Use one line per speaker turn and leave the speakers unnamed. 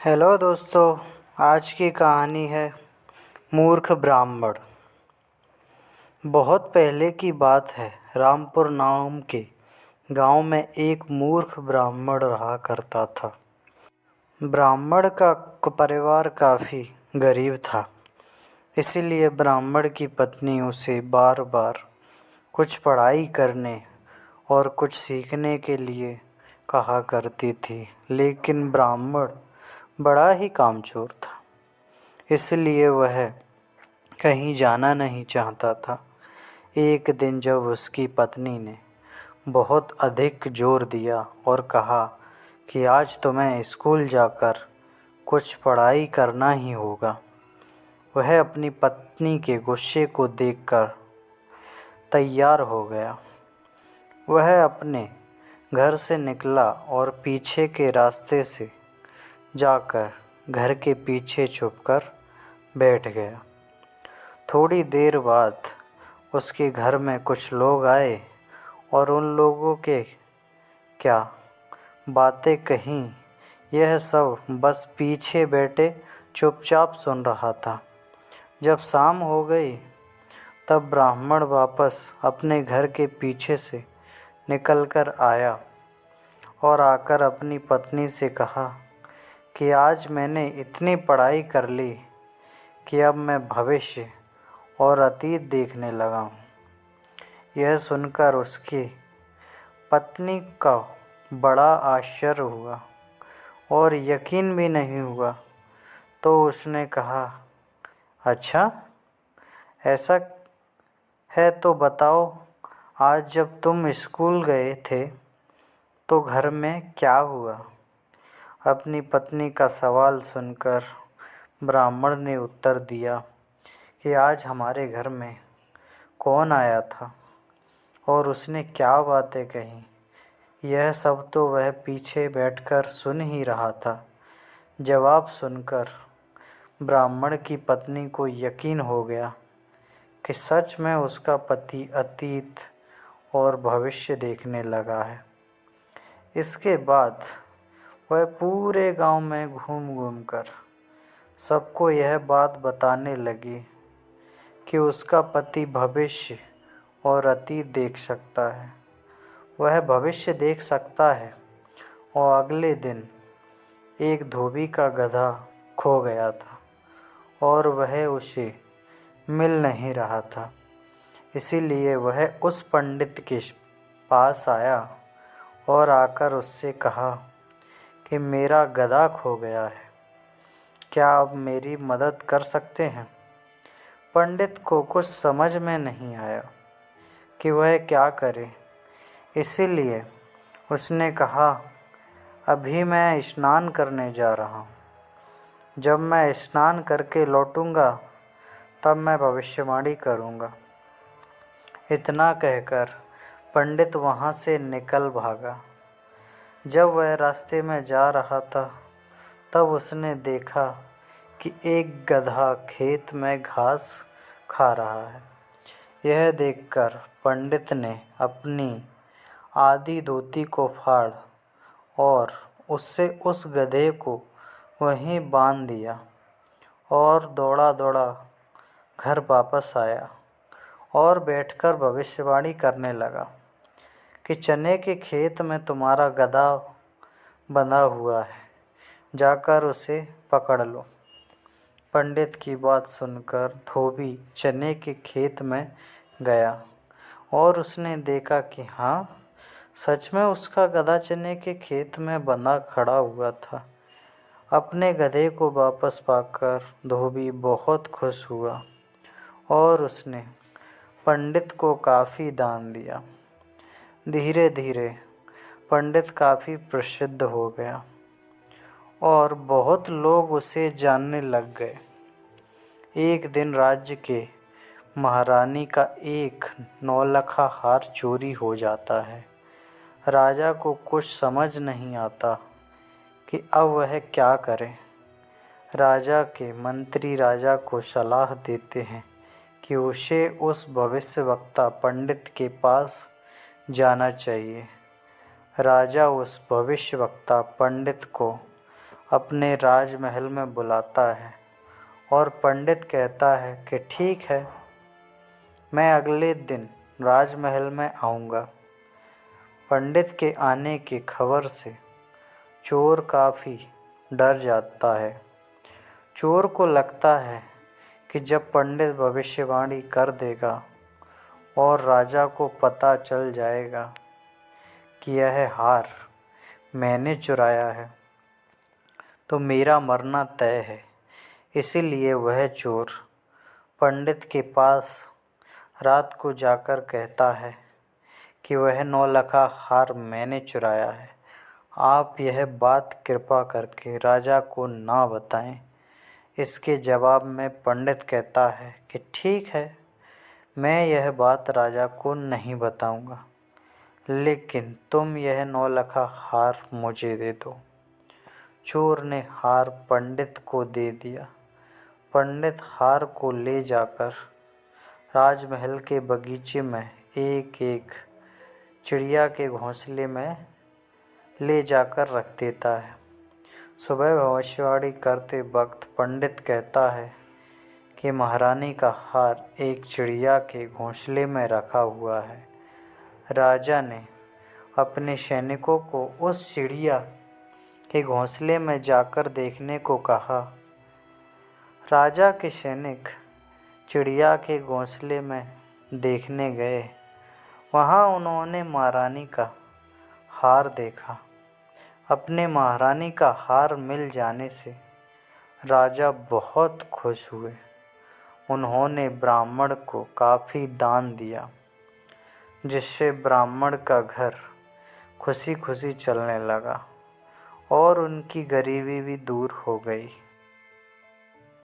Hello दोस्तों। आज की कहानी है मूर्ख ब्राह्मण। बहुत पहले की बात है। रामपुर नाम के गांव में एक मूर्ख ब्राह्मण रहा करता था। ब्राह्मण का परिवार काफ़ी गरीब था, इसीलिए ब्राह्मण की पत्नी उसे बार बार कुछ पढ़ाई करने और कुछ सीखने के लिए कहा करती थी, लेकिन ब्राह्मण बड़ा ही कामचोर था, इसलिए वह कहीं जाना नहीं चाहता था। एक दिन जब उसकी पत्नी ने बहुत अधिक जोर दिया और कहा कि आज तुम्हें स्कूल जाकर कुछ पढ़ाई करना ही होगा, वह अपनी पत्नी के गुस्से को देखकर तैयार हो गया। वह अपने घर से निकला और पीछे के रास्ते से जाकर घर के पीछे छुपकर बैठ गया। थोड़ी देर बाद उसके घर में कुछ लोग आए और उन लोगों के क्या बातें कहीं, यह सब बस पीछे बैठे चुपचाप सुन रहा था। जब शाम हो गई तब ब्राह्मण वापस अपने घर के पीछे से निकलकर आया और आकर अपनी पत्नी से कहा कि आज मैंने इतनी पढ़ाई कर ली कि अब मैं भविष्य और अतीत देखने लगा हूँ। यह सुनकर उसकी पत्नी का बड़ा आश्चर्य हुआ और यकीन भी नहीं हुआ। तो उसने कहा, अच्छा ऐसा है तो बताओ, आज जब तुम स्कूल गए थे तो घर में क्या हुआ? अपनी पत्नी का सवाल सुनकर ब्राह्मण ने उत्तर दिया कि आज हमारे घर में कौन आया था और उसने क्या बातें कहीं, यह सब तो वह पीछे बैठकर सुन ही रहा था। जवाब सुनकर ब्राह्मण की पत्नी को यकीन हो गया कि सच में उसका पति अतीत और भविष्य देखने लगा है। इसके बाद वह पूरे गांव में घूम घूम कर सबको यह बात बताने लगी कि उसका पति भविष्य और अतीत देख सकता है। वह भविष्य देख सकता है और अगले दिन एक धोबी का गधा खो गया था और वह उसे मिल नहीं रहा था। इसीलिए वह उस पंडित के पास आया और आकर उससे कहा कि मेरा गधा खो गया है, क्या आप मेरी मदद कर सकते हैं? पंडित को कुछ समझ में नहीं आया कि वह क्या करे, इसीलिए उसने कहा, अभी मैं स्नान करने जा रहा हूँ। जब मैं स्नान करके लौटूँगा तब मैं भविष्यवाणी करूँगा। इतना कहकर पंडित वहाँ से निकल भागा। जब वह रास्ते में जा रहा था तब उसने देखा कि एक गधा खेत में घास खा रहा है। यह देखकर पंडित ने अपनी आधी धोती को फाड़ और उससे उस गधे को वहीं बांध दिया और दौड़ा दौड़ा घर वापस आया और बैठकर भविष्यवाणी करने लगा कि चने के खेत में तुम्हारा गधा बंधा हुआ है, जाकर उसे पकड़ लो। पंडित की बात सुनकर धोबी चने के खेत में गया और उसने देखा कि हाँ, सच में उसका गधा चने के खेत में बंधा खड़ा हुआ था। अपने गधे को वापस पाकर धोबी बहुत खुश हुआ और उसने पंडित को काफ़ी दान दिया। धीरे धीरे पंडित काफ़ी प्रसिद्ध हो गया और बहुत लोग उसे जानने लग गए। एक दिन राज्य के महारानी का एक नौलखा हार चोरी हो जाता है। राजा को कुछ समझ नहीं आता कि अब वह क्या करे। राजा के मंत्री राजा को सलाह देते हैं कि उसे उस भविष्यवक्ता पंडित के पास जाना चाहिए। राजा उस भविष्यवक्ता पंडित को अपने राजमहल में बुलाता है और पंडित कहता है कि ठीक है, मैं अगले दिन राजमहल में आऊँगा। पंडित के आने की खबर से चोर काफ़ी डर जाता है। चोर को लगता है कि जब पंडित भविष्यवाणी कर देगा और राजा को पता चल जाएगा कि यह हार मैंने चुराया है, तो मेरा मरना तय है। इसीलिए वह चोर पंडित के पास रात को जाकर कहता है कि वह नौलखा हार मैंने चुराया है। आप यह बात कृपा करके राजा को ना बताएं। इसके जवाब में पंडित कहता है कि ठीक है, मैं यह बात राजा को नहीं बताऊंगा, लेकिन तुम यह नौलखा हार मुझे दे दो। चोर ने हार पंडित को दे दिया। पंडित हार को ले जाकर राजमहल के बगीचे में एक एक चिड़िया के घोंसले में ले जाकर रख देता है। सुबह भविष्यवाणी करते वक्त पंडित कहता है कि महारानी का हार एक चिड़िया के घोंसले में रखा हुआ है। राजा ने अपने सैनिकों को उस चिड़िया के घोंसले में जाकर देखने को कहा। राजा के सैनिक चिड़िया के घोंसले में देखने गए। वहाँ उन्होंने महारानी का हार देखा। अपने महारानी का हार मिल जाने से राजा बहुत खुश हुए। उन्होंने ब्राह्मण को काफ़ी दान दिया, जिससे ब्राह्मण का घर खुशी खुशी चलने लगा और उनकी गरीबी भी दूर हो गई।